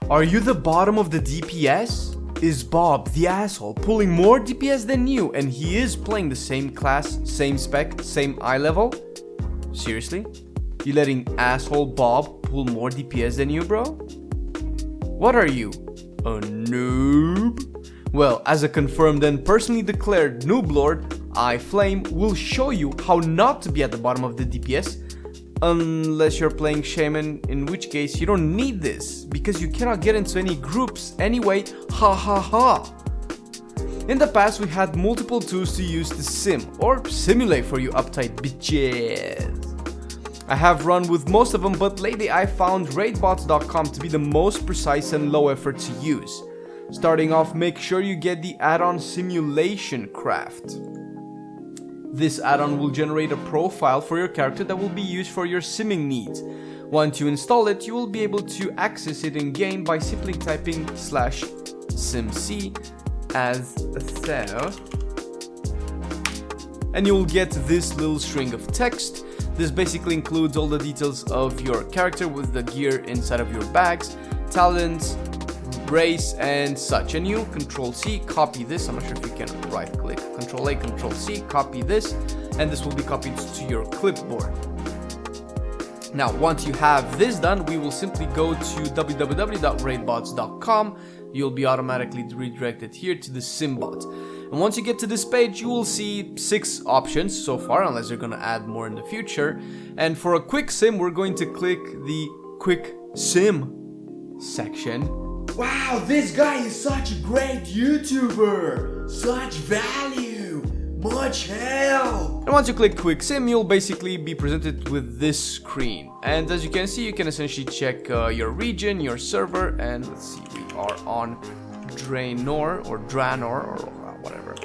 Are you the bottom of the DPS? Is Bob the asshole pulling more DPS than you and he is playing the same class, same spec, same eye level? Seriously? You letting asshole Bob pull more DPS than you, bro? What are you? A noob? Well, as a confirmed and personally declared noob lord, Flame will show you how not to be at the bottom of the DPS, unless you're playing Shaman, in which case you don't need this, because you cannot get into any groups anyway, ha ha ha. In the past we had multiple tools to use to sim, or simulate for you uptight bitches. I have run with most of them, but lately I found raidbots.com to be the most precise and low effort to use. Starting off, make sure you get the add-on Simulation Craft. This add-on will generate a profile for your character that will be used for your simming needs. Once you install it, you will be able to access it in game by simply typing /simc as so, and you will get this little string of text. This basically includes all the details of your character with the gear inside of your bags, talents, race and such, and you Control-C, copy this. I'm not sure if you can right click, Control-A, Control-C, copy this, and this will be copied to your clipboard. Now, once you have this done, we will simply go to www.raidbots.com. You'll be automatically redirected here to the Simbot. And once you get to this page, you will see 6 options so far, unless you're going to add more in the future. And for a quick sim, we're going to click the Quick Sim section. Wow, this guy is such a great YouTuber! Such value! Much help! And once you click Quick Sim, you'll basically be presented with this screen. And as you can see, you can essentially check your region, your server, and let's see, we are on Draenor or whatever.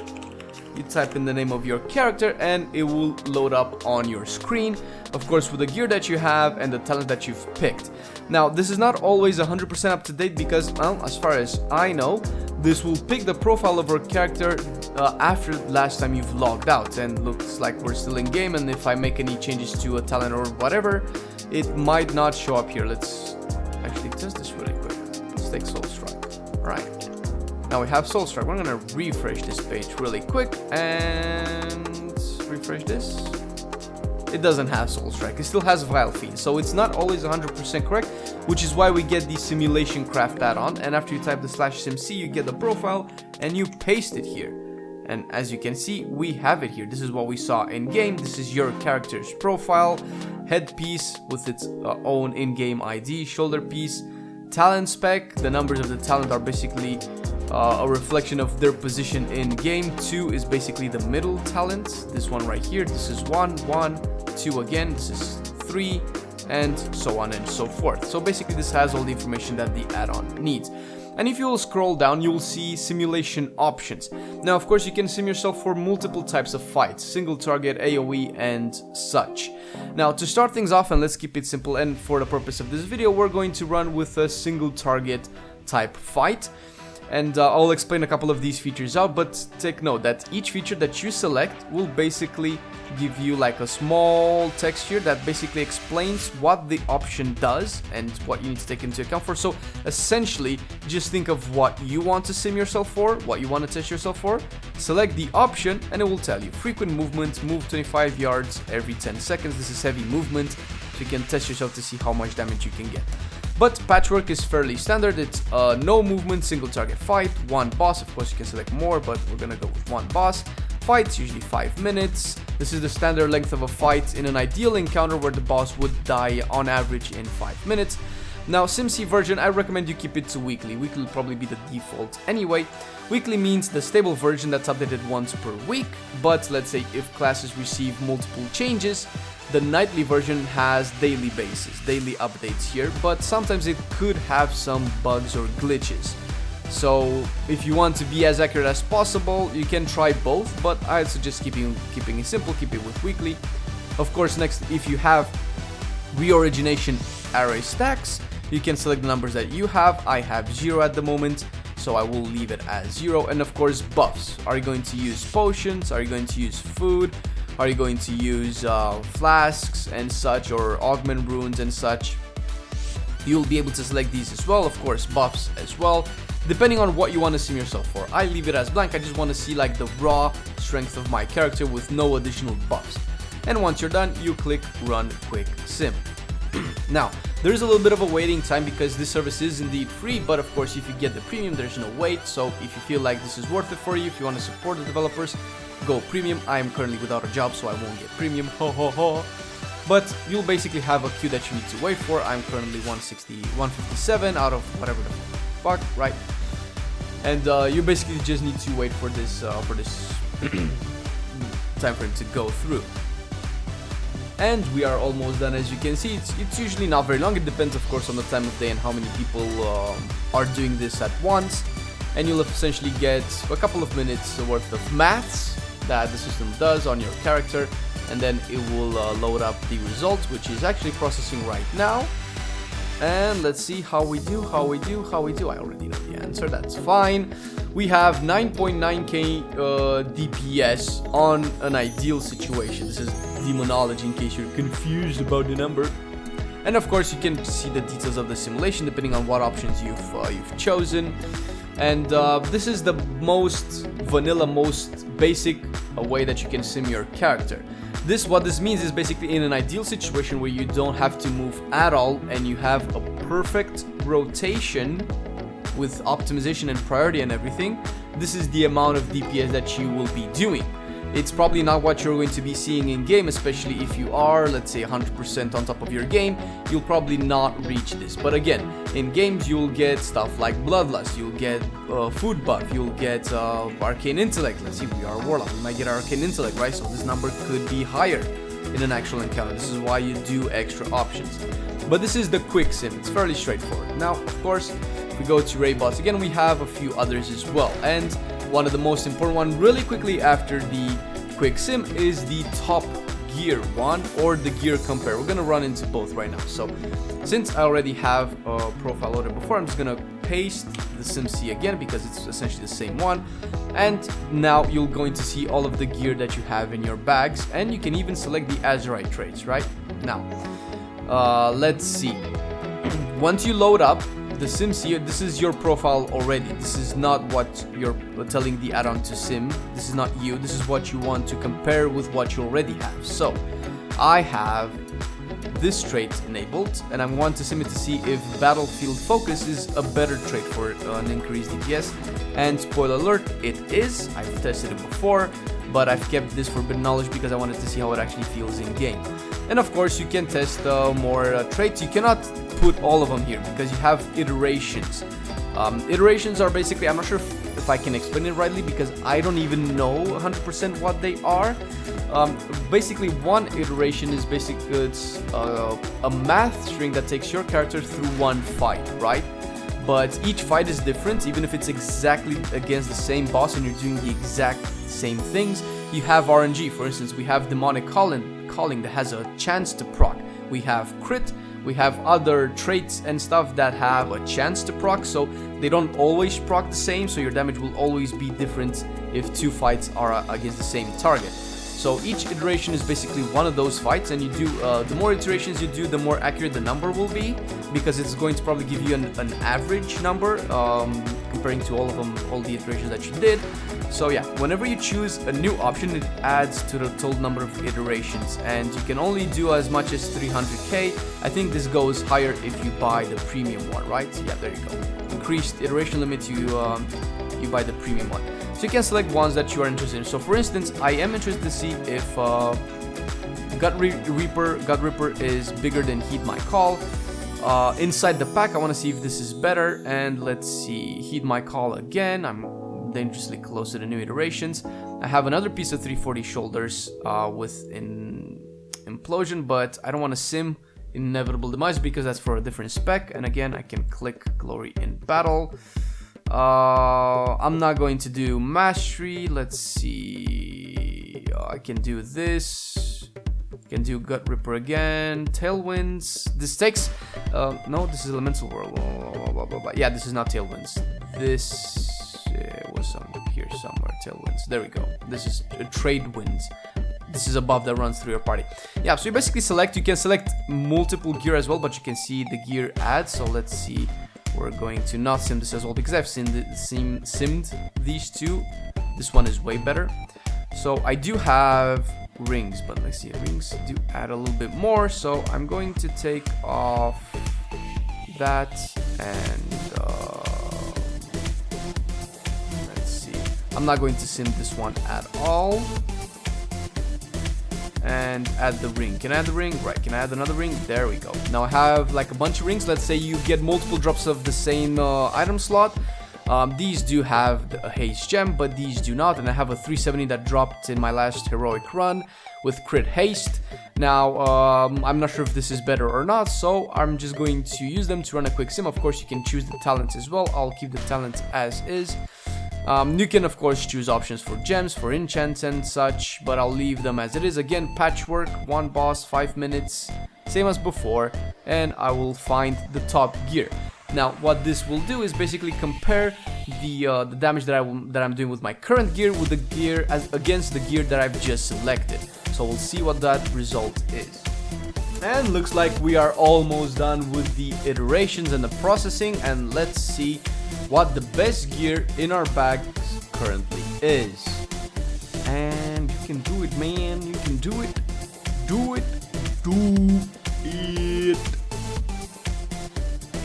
You type in the name of your character and it will load up on your screen, of course with the gear that you have and the talent that you've picked. Now, this is not always 100% up to date because, well, as far as I know, this will pick the profile of our character after last time you've logged out, and looks like we're still in game, and if I make any changes to a talent or whatever, it might not show up here. Let's actually test this really quick. Let's take Soul Strike. Alright. Now we have Soul Strike. We're gonna refresh this page really quick and refresh this. It doesn't have Soul Strike, it still has Vile Fiend, so it's not always 100% correct, which is why we get the Simulation Craft add-on, and after you type the /simc, you get the profile and you paste it here. And as you can see, we have it here. This is what we saw in game. This is your character's profile, headpiece with its own in-game ID, shoulder piece, talent spec. The numbers of the talent are basically a reflection of their position in game. 2 is basically the middle talent. This one right here, this is 1, 1, 2 again, this is 3, and so on and so forth. So basically this has all the information that the add-on needs. And if you will scroll down, you will see simulation options. Now, of course, you can sim yourself for multiple types of fights, single target, AoE, and such. Now, to start things off, and let's keep it simple, and for the purpose of this video, we're going to run with a single target type fight. And I'll explain a couple of these features out, but take note that each feature that you select will basically give you like a small text here that basically explains what the option does and what you need to take into account for. So essentially, just think of what you want to sim yourself for, what you want to test yourself for, select the option, and it will tell you frequent movement, move 25 yards every 10 seconds. This is heavy movement, so you can test yourself to see how much damage you can get. But patchwork is fairly standard. It's no movement, single target fight, 1 boss. Of course, you can select more, but we're gonna go with 1 boss. Fights usually 5 minutes. This is the standard length of a fight in an ideal encounter where the boss would die on average in 5 minutes. Now, SimC version, I recommend you keep it to weekly. Weekly will probably be the default anyway. Weekly means the stable version that's updated once per week, but let's say if classes receive multiple changes, the nightly version has daily updates here, but sometimes it could have some bugs or glitches. So if you want to be as accurate as possible, you can try both, but I'd suggest keeping it simple, keep it with weekly. Of course, next, if you have reorigination array stacks, you can select the numbers that you have. I have 0 at the moment, so I will leave it as 0. And of course, buffs. Are you going to use potions? Are you going to use food? Are you going to use flasks and such, or augment runes and such? You'll be able to select these as well, of course, buffs as well, depending on what you want to sim yourself for. I leave it as blank. I just want to see like the raw strength of my character with no additional buffs. And once you're done, you click Run Quick Sim. Now, there is a little bit of a waiting time because this service is indeed free, but of course if you get the premium, there's no wait. So if you feel like this is worth it for you, if you want to support the developers, go premium. I am currently without a job, so I won't get premium, ho ho ho. But you'll basically have a queue that you need to wait for. I'm currently 157 out of whatever the fuck, right? And you basically just need to wait for this time frame to go through. And we are almost done. As you can see, it's usually not very long. It depends, of course, on the time of day and how many people are doing this at once. And you'll essentially get a couple of minutes worth of maths that the system does on your character, and then it will load up the results, which is actually processing right now. And let's see how we do. I already know the answer, that's fine. We have 9.9k DPS on an ideal situation. This is Demonology in case you're confused about the number. And of course you can see the details of the simulation depending on what options you've chosen. And this is the most vanilla, most basic way that you can sim your character. What this means is basically in an ideal situation where you don't have to move at all and you have a perfect rotation with optimization and priority and everything, this is the amount of DPS that you will be doing. It's probably not what you're going to be seeing in game, especially if you are, let's say, 100% on top of your game. You'll probably not reach this. But again, in games you'll get stuff like Bloodlust, you'll get food buff, you'll get arcane intellect. Let's see, we are a warlock, we might get arcane intellect, right? So this number could be higher in an actual encounter. This is why you do extra options. But this is the quick sim, it's fairly straightforward. Now, of course, if we go to raidbots again, we have a few others as well. And one of the most important one really quickly after the quick sim is the top gear one, or the gear compare. We're gonna run into both right now. So since I already have a profile loaded before, I'm just gonna paste the SimC again because it's essentially the same one. And now you're going to see all of the gear that you have in your bags, and you can even select the Azerite traits right now. Let's see. Once you load up the SimC, this is your profile already. This is not what you're telling the add-on to sim. This is not you. This is what you want to compare with what you already have. So I have this trait enabled, and I want to sim it to see if battlefield focus is a better trait for an increased DPS. And spoiler alert, it is. I've tested it before, but I've kept this forbidden knowledge because I wanted to see how it actually feels in game. And of course you can test more traits. You cannot put all of them here because you have iterations. Iterations are basically, I'm not sure if I can explain it rightly because I don't even know 100% what they are. Basically one iteration is it's a math string that takes your character through one fight, right? But each fight is different. Even if it's exactly against the same boss and you're doing the exact same things, you have RNG. For instance, we have demonic calling that has a chance to proc. We have crit, we have other traits and stuff that have a chance to proc, so they don't always proc the same, so your damage will always be different if two fights are against the same target. So each iteration is basically one of those fights, and you do the more iterations you do, the more accurate the number will be, because it's going to probably give you an average number comparing to all the iterations that you did. So yeah, whenever you choose a new option, it adds to the total number of iterations, and you can only do as much as 300k. I think this goes higher if you buy the premium one, right? Yeah, there you go. Increased iteration limit, you buy the premium one. So you can select ones that you are interested in. So for instance, I am interested to see if Gut Ripper is bigger than Heed My Call. Inside the pack, I want to see if this is better, and let's see, Heed My Call again. I'm dangerously close to the new iterations. I have another piece of 340 shoulders with implosion, but I don't want to sim Inevitable Demise because that's for a different spec. And again, I can click Glory in Battle. I'm not going to do Mastery. Let's see, I can do this. Can do Gut Ripper again. Tailwinds. This takes no, this is Elemental World. Blah, blah, blah. Yeah, this is not Tailwinds. This was on here somewhere. Tailwinds. There we go. This is Trade Winds. this is a buff that runs through your party. Yeah, so you basically select, you can select multiple gear as well, but you can see the gear ads. So let's see, we're going to not sim this as well, because I've simmed these two. This one is way better. So I do have rings, but let's see, rings do add a little bit more. So I'm going to take off that and let's see, I'm not going to sim this one at all. And add the ring. Can I add the ring? Right, can I add another ring? There we go. Now I have like a bunch of rings. Let's say you get multiple drops of the same item slot. These do have a haste gem, but these do not. And I have a 370 that dropped in my last heroic run with crit haste. Now, I'm not sure if this is better or not, so I'm just going to use them to run a quick sim. Of course, you can choose the talents as well. I'll keep the talents as is. You can of course choose options for gems, for enchants and such, but I'll leave them as it is. Again, patchwork, 1 boss, 5 minutes, same as before, and I will find the top gear. Now, what this will do is basically compare the damage that I'm doing with my current gear with the gear against the gear that I've just selected. So we'll see what that result is. And looks like we are almost done with the iterations and the processing, and let's see what the best gear in our bags currently is. And you can do it, man. You can do it. Do it. Do it.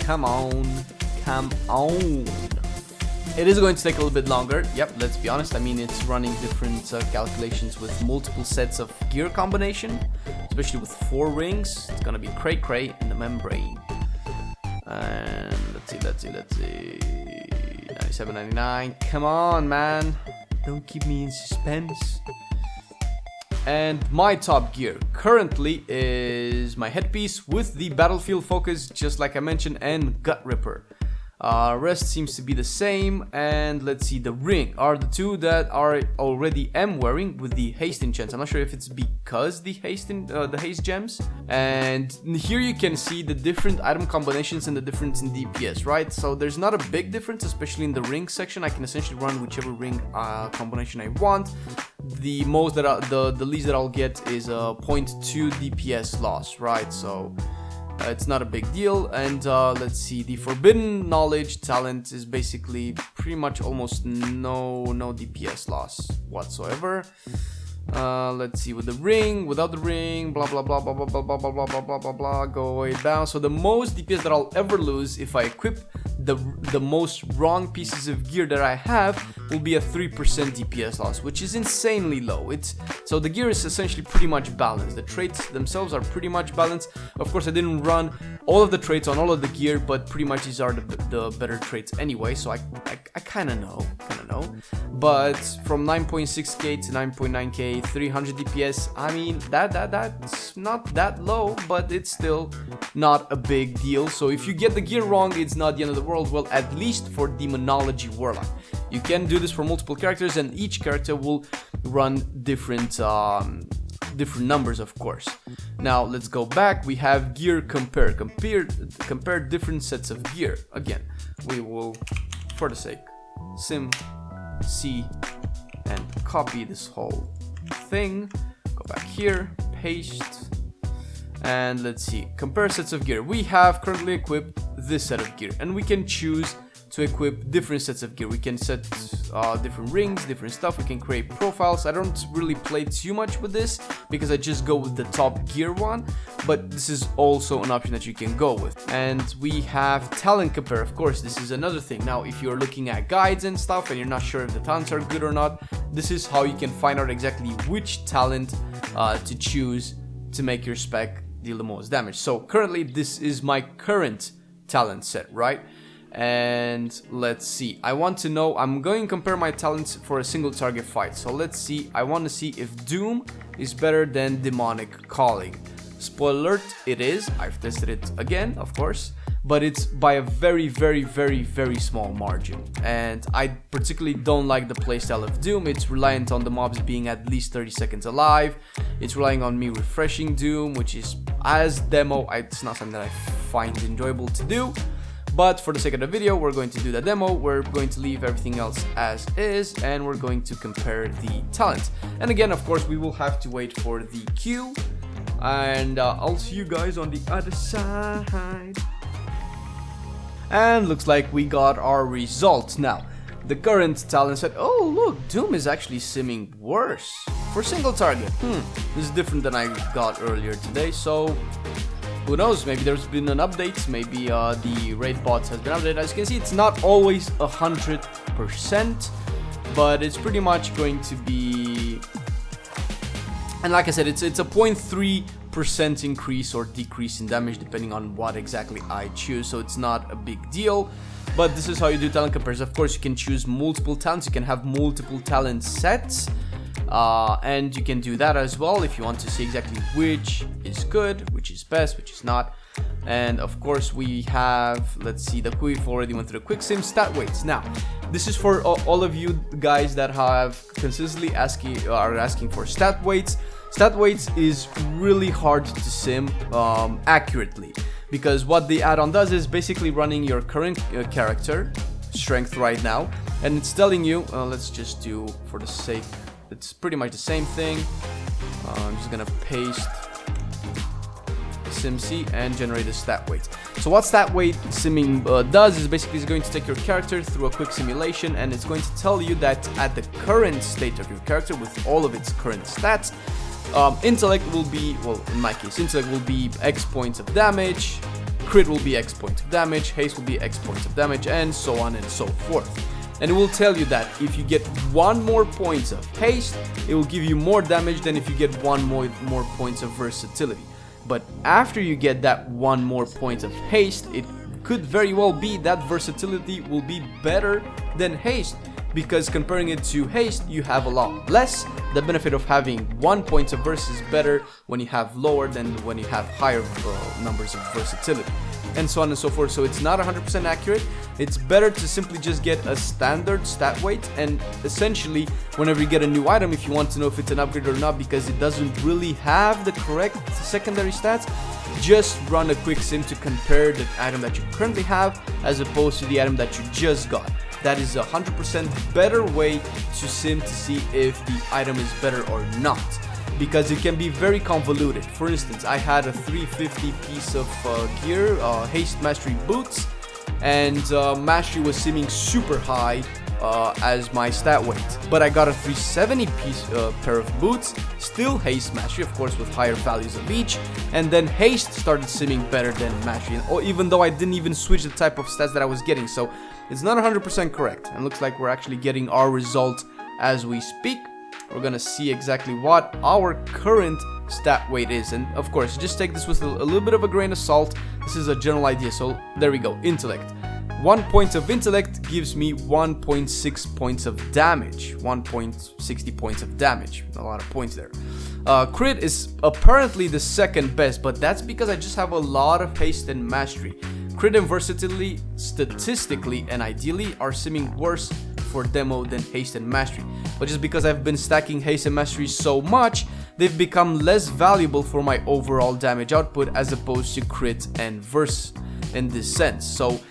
Come on. Come on. It is going to take a little bit longer. Yep, let's be honest. I mean, it's running different calculations with multiple sets of gear combination, especially with 4 rings. It's gonna be cray in the membrane. And let's see. 97.99. Come on, man. Don't keep me in suspense. And my top gear currently is my headpiece with the battlefield focus, just like I mentioned, and gut ripper. Rest seems to be the same, and let's see, the ring are the two that I already am wearing with the haste enchants. I'm not sure if it's because the haste gems. And here you can see the different item combinations and the difference in DPS, right? So there's not a big difference, especially in the ring section. I can essentially run whichever ring combination I want. The most that the least that I'll get is a 0.2 DPS loss, right? So it's not a big deal. And let's see, the forbidden knowledge talent is basically pretty much almost no DPS loss whatsoever. Let's see, with the ring, without the ring, blah blah blah blah blah blah blah blah blah blah blah blah, go way down. So the most DPS that I'll ever lose if I equip the most wrong pieces of gear that I have will be a 3% DPS loss, which is insanely low. So the gear is essentially pretty much balanced. The traits themselves are pretty much balanced. Of course, I didn't run all of the traits on all of the gear, but pretty much these are the better traits anyway. So I kind of know. But from 9.6k to 9.9k, 300 DPS. I mean, that's not that low, but it's still not a big deal. So if you get the gear wrong, it's not the end of the world. Well, at least for Demonology Warlock. You can do this for multiple characters, and each character will run different numbers, of course. Now let's go back. We have gear compare different sets of gear. Again, we will, for the sake, sim C and copy this whole thing. Go back here, paste, and let's see, compare sets of gear. We have currently equipped this set of gear, and we can choose to equip different sets of gear. We can set different rings, different stuff. We can create profiles. I don't really play too much with this because I just go with the top gear one, but this is also an option that you can go with. And we have talent compare. Of course, this is another thing. Now, if you're looking at guides and stuff and you're not sure if the talents are good or not, this is how you can find out exactly which talent to choose to make your spec deal the most damage. So currently, this is my current talent set, right? And let's see, I want to know, I'm going to compare my talents for a single target fight. So let's see, I want to see if Doom is better than Demonic Calling. Spoiler alert, it is. I've tested it again, of course, but it's by a very small margin. And I particularly don't like the playstyle of Doom. It's reliant on the mobs being at least 30 seconds alive. It's relying on me refreshing Doom, which is, as demo, it's not something that I find enjoyable to do. But for the sake of the video, we're going to do the demo. We're going to leave everything else as is, and we're going to compare the talents. And again, of course, we will have to wait for the queue, and I'll see you guys on the other side. And looks like we got our results. Now, the current talent said, oh look, Doom is actually simming worse for single target. This is different than I got earlier today, so who knows, maybe there's been an update, maybe the raid bots has been updated. As you can see, it's not always 100%, but it's pretty much going to be, and like I said, it's a 0.3% increase or decrease in damage depending on what exactly I choose, so it's not a big deal. But this is how you do talent comparison. Of course, you can choose multiple talents, you can have multiple talent sets, and you can do that as well if you want to see exactly which is good, which is best, which is not. And of course we have, let's see, we've already went through the quick sim stat weights. Now this is for all of you guys that have consistently asking for stat weights. Stat weights is really hard to sim accurately, because what the add-on does is basically running your current character strength right now, and it's telling you, let's just do, for the sake, it's pretty much the same thing. I'm just gonna paste SimC and generate a stat weight. So what stat weight simming does is basically it's going to take your character through a quick simulation, and it's going to tell you that at the current state of your character with all of its current stats, intellect will be, well, in my case, intellect will be X points of damage, crit will be X points of damage, haste will be X points of damage, and so on and so forth. And it will tell you that if you get 1 more points of haste, it will give you more damage than if you get 1 more points of versatility. But after you get that 1 more point of haste, it could very well be that versatility will be better than haste, because comparing it to haste, you have a lot less. The benefit of having 1 point of verse is better when you have lower than when you have higher numbers of versatility, and so on and so forth. So it's not 100% accurate. It's better to simply just get a standard stat weight, and essentially whenever you get a new item, if you want to know if it's an upgrade or not because it doesn't really have the correct secondary stats, just run a quick sim to compare the item that you currently have as opposed to the item that you just got. That is a 100% better way to sim to see if the item is better or not, because it can be very convoluted. For instance, I had a 350 piece of gear, haste mastery boots, and mastery was simming super high as my stat weight, but I got a 370 piece pair of boots, still haste mastery, of course, with higher values of each, and then haste started simming better than mastery, or even though I didn't even switch the type of stats that I was getting. So it's not 100% correct, and looks like we're actually getting our result as we speak. We're gonna see exactly what our current stat weight is, and of course just take this with a little bit of a grain of salt. This is a general idea. So there we go. Intellect, 1 point of intellect gives me 1.6 points of damage, 1.60 points of damage, a lot of points there. Crit is apparently the second best, but that's because I just have a lot of haste and mastery. Crit and versatility statistically and ideally are simming worse for demo than haste and mastery, but just because I've been stacking haste and mastery so much, they've become less valuable for my overall damage output as opposed to crit and verse in this sense. So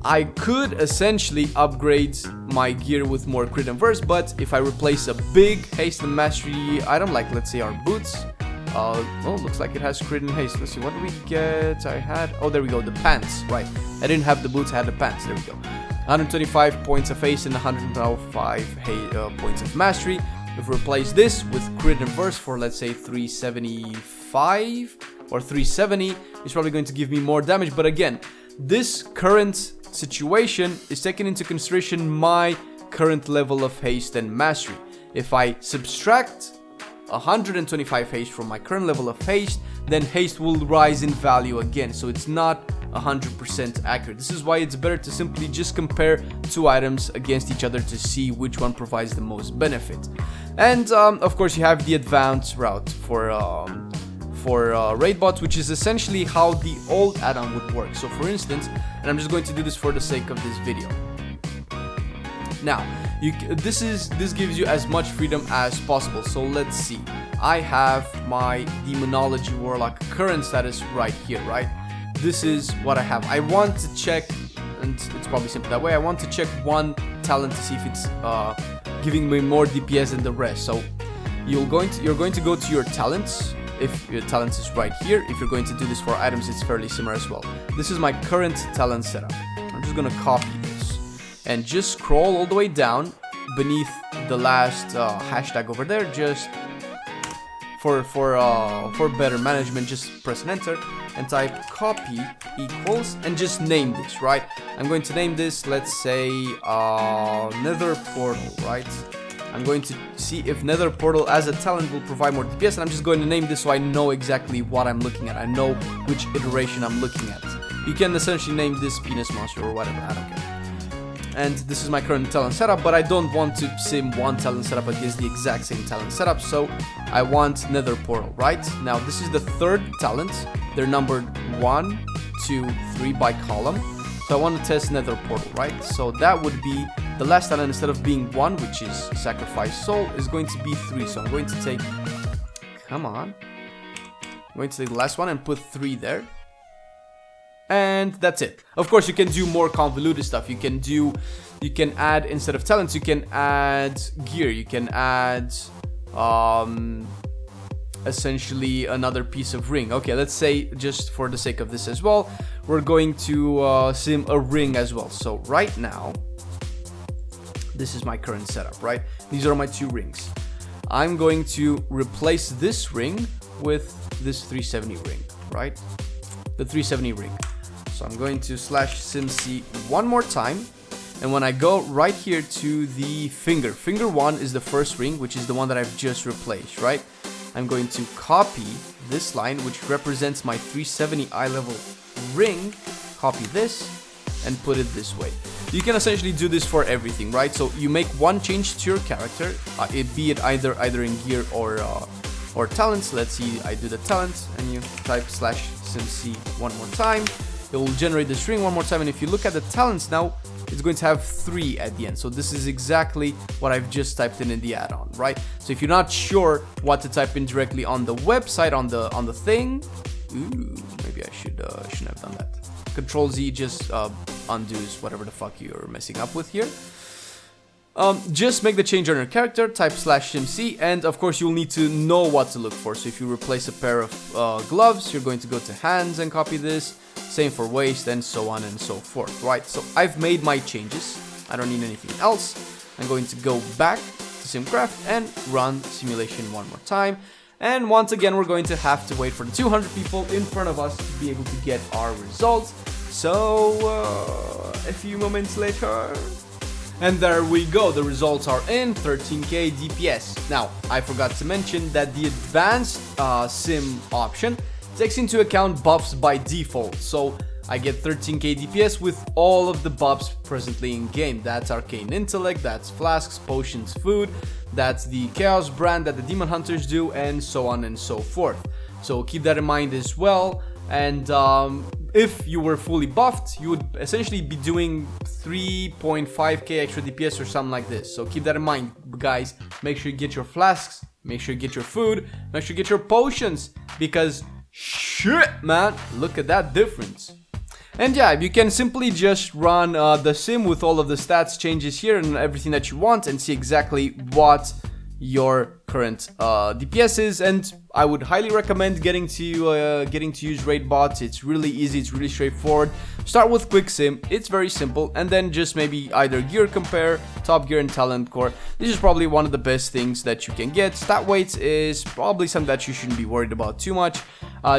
I could essentially upgrade my gear with more crit and verse, but if I replace a big haste and mastery item, like let's say our boots, oh, looks like it has crit and haste. Let's see, what do we get? I had, oh, there we go, the pants, right. I didn't have the boots, I had the pants, there we go. 125 points of haste and 105 points of mastery. If we replace this with crit and verse for, let's say, 375 or 370, it's probably going to give me more damage. But again, this current situation is taking into consideration my current level of haste and mastery. If I subtract 125 haste from my current level of haste, then haste will rise in value again, so it's not 100% accurate. This is why it's better to simply just compare 2 items against each other to see which one provides the most benefit. And of course you have the advanced route for raidbots, which is essentially how the old add-on would work. So for instance, and I'm just going to do this for the sake of this video. Now, this gives you as much freedom as possible. So let's see. I have my Demonology Warlock current status right here, right? This is what I have. I want to check and it's probably simple that way. I want to check one talent to see if it's giving me more DPS than the rest. So you're going to go to your talents. If your talents is right here, if you're going to do this for items, it's fairly similar as well. This is my current talent setup. I'm just gonna copy this and just scroll all the way down beneath the last hashtag over there. Just for better management, just press an enter and type copy equals and just name this, right? I'm going to name this, let's say Nether Portal, right? I'm going to see if Nether Portal as a talent will provide more DPS, and I'm just going to name this so I know exactly what I'm looking at. I know which iteration I'm looking at. You can essentially name this Penis Monster or whatever, I don't care. And this is my current talent setup, but I don't want to sim one talent setup against the exact same talent setup, so I want Nether Portal, right? Now this is the third talent. They're numbered 1, 2, 3 by column. So I want to test Nether Portal, right? So that would be the last talent. Instead of being 1, which is Sacrifice Soul, is going to be 3. So I'm going to take, come on, I'm going to take the last one and put 3 there. And that's it. Of course, you can do more convoluted stuff. You can add, instead of talents, you can add gear. You can add, essentially another piece of ring. Okay, let's say, just for the sake of this as well, we're going to sim a ring as well. So right now, this is my current setup, right? These are my 2 rings. I'm going to replace this ring with this 370 ring, right? The 370 ring. So I'm going to /simc one more time. And when I go right here to the finger 1 is the first ring, which is the one that I've just replaced, right? I'm going to copy this line, which represents my 370 eye level ring, copy this, and put it this way. You can essentially do this for everything, right? So you make one change to your character, be it either in gear or talents. Let's see, I do the talent, and you type /simc one more time. It will generate the string one more time, and if you look at the talents now, it's going to have 3 at the end. So this is exactly what I've just typed in the add-on, right? So if you're not sure what to type in directly on the website, on the thing, maybe I shouldn't have done that. Control Z just undoes whatever the fuck you're messing up with here. Just make the change on your character, type /simc, and of course you'll need to know what to look for. So if you replace a pair of gloves, you're going to go to hands and copy this. Same for waist, and so on and so forth, right? So I've made my changes. I don't need anything else. I'm going to go back to SimCraft and run simulation one more time. And once again, we're going to have to wait for the 200 people in front of us to be able to get our results. So, a few moments later. And there we go, the results are in, 13k DPS. Now, I forgot to mention that the advanced sim option takes into account buffs by default. So I get 13k DPS with all of the buffs presently in game. That's Arcane Intellect, that's Flasks, Potions, Food, that's the Chaos brand that the Demon Hunters do, and so on and so forth. So keep that in mind as well. And if you were fully buffed, you would essentially be doing 3.5k extra DPS or something like this. So keep that in mind, guys. Make sure you get your flasks, make sure you get your food, make sure you get your potions, because shit, man, look at that difference. And yeah, you can simply just run the sim with all of the stats changes here and everything that you want, and see exactly what your current DPS is. And I would highly recommend getting to use raidbots. It's really easy, it's really straightforward. Start with quick sim, it's very simple, and then just maybe either gear compare, top gear, and talent core. This is probably one of the best things that you can get. Snapwait is probably something that you shouldn't be worried about too much.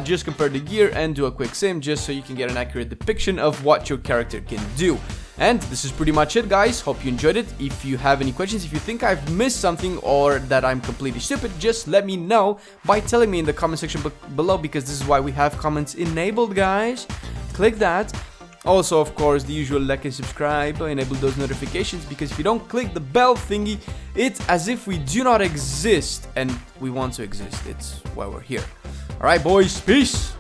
Just compare the gear and do a quick sim just so you can get an accurate depiction of what your character can do. And this is pretty much it, guys. Hope you enjoyed it. If you have any questions, if you think I've missed something or that I'm completely stupid, just let me know by telling me in the comment section below, because this is why we have comments enabled, guys. Click that. Also, of course, the usual like and subscribe, enable those notifications, because if you don't click the bell thingy, it's as if we do not exist, and we want to exist. It's why we're here. Alright, boys, peace!